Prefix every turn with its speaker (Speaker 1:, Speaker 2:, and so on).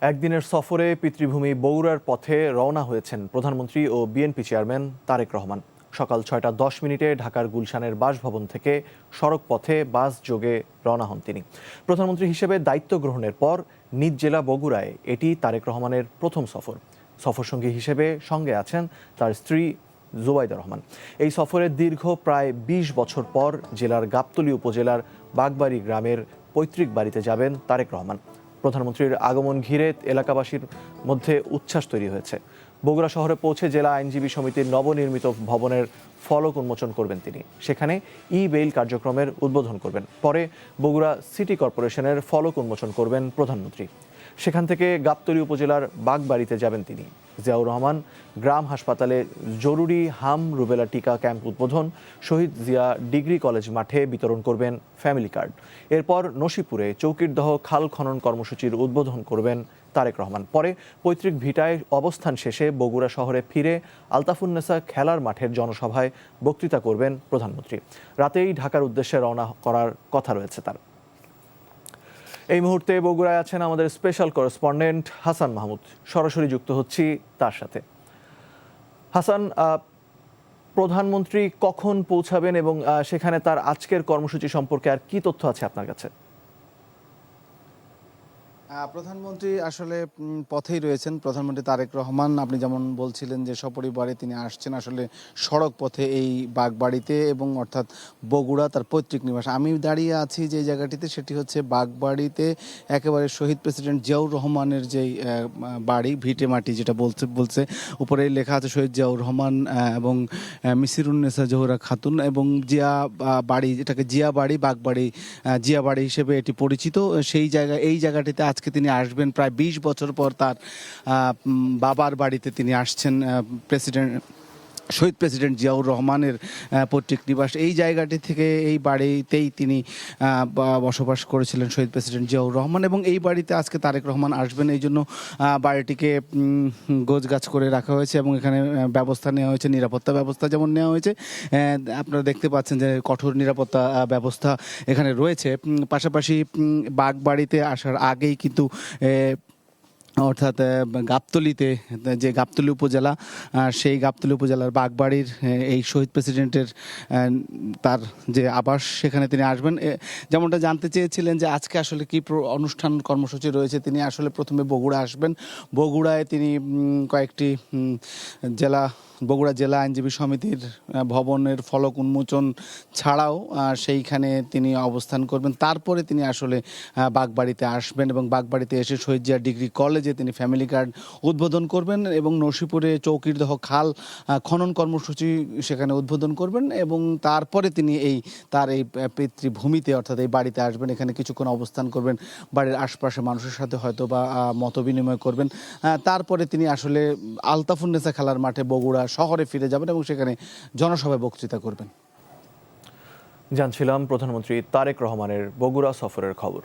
Speaker 1: একদিনের সফরে পিতৃভূমি বগুড়ার পথে রওনা হয়েছেন প্রধানমন্ত্রী ও বিএনপি চেয়ারম্যান তারেক রহমান। সকাল 6টা 10 মিনিটে ঢাকার গুলশানের বাসভবন থেকে সড়ক পথে বাস যোগে রওনা হন তিনি। প্রধানমন্ত্রী হিসেবে দায়িত্ব গ্রহণের পর নিজ জেলা বগুড়ায় এটি তারেক রহমানের প্রথম সফর। সফরসঙ্গী হিসেবে সঙ্গে আছেন তার স্ত্রী জুবাইদা রহমান। এই সফরে দীর্ঘ প্রায় ২০ বছর পর জেলার গাবতলী উপজেলার বাগবাড়ি গ্রামের পৈতৃক বাড়িতে যাবেন তারেক রহমান। প্রধানমন্ত্রীর আগমন ঘিরে এলাকাবাসীর মধ্যে উচ্ছ্বাস তৈরি হয়েছে। বগুড়া শহরে পৌঁছে জেলা আইনজীবী সমিতির নবনির্মিত ভবনের ফলক উন্মোচন করবেন তিনি। সেখানে ই বেইল কার্যক্রমের উদ্বোধন করবেন। পরে বগুড়া সিটি কর্পোরেশনের ফলক উন্মোচন করবেন প্রধানমন্ত্রী। সেখান থেকে গাবতলী উপজেলার বাগবাড়িতে যাবেন তিনি। জিয়াউর রহমান গ্রাম হাসপাতালে জরুরি হাম রুবেলা টিকা ক্যাম্প উদ্বোধন, শহীদ জিয়া ডিগ্রি কলেজ মাঠে বিতরণ করবেন ফ্যামিলি কার্ড। এরপর নসিপুরে চৌকিরদহ খাল খনন কর্মসূচির উদ্বোধন করবেন তারেক রহমান। পরে পৈতৃক ভিটায় অবস্থান শেষে বগুড়া শহরে ফিরে আলতাফুন্নেসা খেলার মাঠের জনসভায় বক্তৃতা করবেন প্রধানমন্ত্রী। রাতেই ঢাকার উদ্দেশ্যে রওনা করার কথা রয়েছে তার। এই মুহূর্তে বগুড়ায় আছেন আমাদের স্পেশাল করেসপন্ডেন্ট হাসান মাহমুদ। সরাসরি যুক্ত হচ্ছি তার সাথে। হাসান, প্রধানমন্ত্রী কখন পৌঁছাবেন এবং সেখানে তার আজকের কর্মসূচি সম্পর্কে আর কি তথ্য আছে আপনার কাছে?
Speaker 2: প্রধানমন্ত্রী আসলে পথেই রয়েছেন। প্রধানমন্ত্রী তারেক রহমান, আপনি যেমন বলছিলেন যে সপরিবারে তিনি আসছেন আসলে সড়ক পথে এই বাগবাড়িতে, এবং অর্থাৎ বগুড়া তার পৈতৃক নিবাস। আমি দাঁড়িয়ে আছি যে জায়গাটিতে, সেটি হচ্ছে বাগবাড়িতে একেবারে শহীদ প্রেসিডেন্ট জিয়াউর রহমানের যেই বাড়ি, ভিটে মাটি যেটা বলছে উপরে লেখা আছে শহীদ জিয়াউর রহমান এবং মিসিরুন্নেসা জোহরা খাতুন, এবং জিয়া বাড়ি, যেটাকে জিয়া বাড়ি, বাগবাড়ি জিয়া বাড়ি হিসেবে এটি পরিচিত। সেই জায়গায়, এই জায়গাটিতে আজকে তিনি আসবেন। প্রায় ২০ বছর পর তার বাবার বাড়িতে তিনি আসছেন। শহীদ প্রেসিডেন্ট জিয়াউর রহমানের পৈতৃক নিবাস, এই জায়গাটি থেকে, এই বাড়িতেই তিনি বসবাস করেছিলেন শহীদ প্রেসিডেন্ট জিয়াউর রহমান, এবং এই বাড়িতে আজকে তারেক রহমান আসবেন। এই জন্য বাড়িটিকে গোছগাছ করে রাখা হয়েছে এবং এখানে ব্যবস্থা নেওয়া হয়েছে, নিরাপত্তা ব্যবস্থা যেমন নেওয়া হয়েছে। আপনারা দেখতে পাচ্ছেন যে কঠোর নিরাপত্তা ব্যবস্থা এখানে রয়েছে। পাশাপাশি বাগবাড়িতে আসার আগেই কিন্তু অর্থাৎ গাবতলীতে, যে গাবতলী উপজেলা, সেই গাবতলী উপজেলার বাগবাড়ির এই শহীদ প্রেসিডেন্টের তার যে আবাস, সেখানে তিনি আসবেন। যেমনটা জানতে চেয়েছিলেন যে আজকে আসলে কি অনুষ্ঠান কর্মসূচি রয়েছে, তিনি আসলে প্রথমে বগুড়া আসবেন। বগুড়ায় তিনি কয়েকটি বগুড়া জেলা আইনজীবী সমিতির ভবনের ফলক উন্মোচন ছাড়াও সেইখানে তিনি অবস্থান করবেন। তারপরে তিনি আসলে বাগবাড়িতে আসবেন এবং বাগবাড়িতে এসে শহীদ জিয়া ডিগ্রি কলেজে তিনি ফ্যামিলি কার্ড উদ্বোধন করবেন এবং নসিপুরে চৌকিরদহ খাল খনন কর্মসূচি সেখানে উদ্বোধন করবেন, এবং তারপরে তিনি তার এই পিতৃভূমিতে অর্থাৎ এই বাড়িতে আসবেন। এখানে কিছুক্ষণ অবস্থান করবেন, বাড়ির আশপাশে মানুষের সাথে হয়তো বা মত বিনিময় করবেন। তারপরে তিনি আসলে আলতাফুন্নেসা খেলার মাঠে বগুড়া শহরে ফিরে যাবেন এবং সেখানে জনসভায় বক্তৃতা করবেন।
Speaker 1: জানছিলাম প্রধানমন্ত্রী তারেক রহমানের বগুড়া সফরের খবর।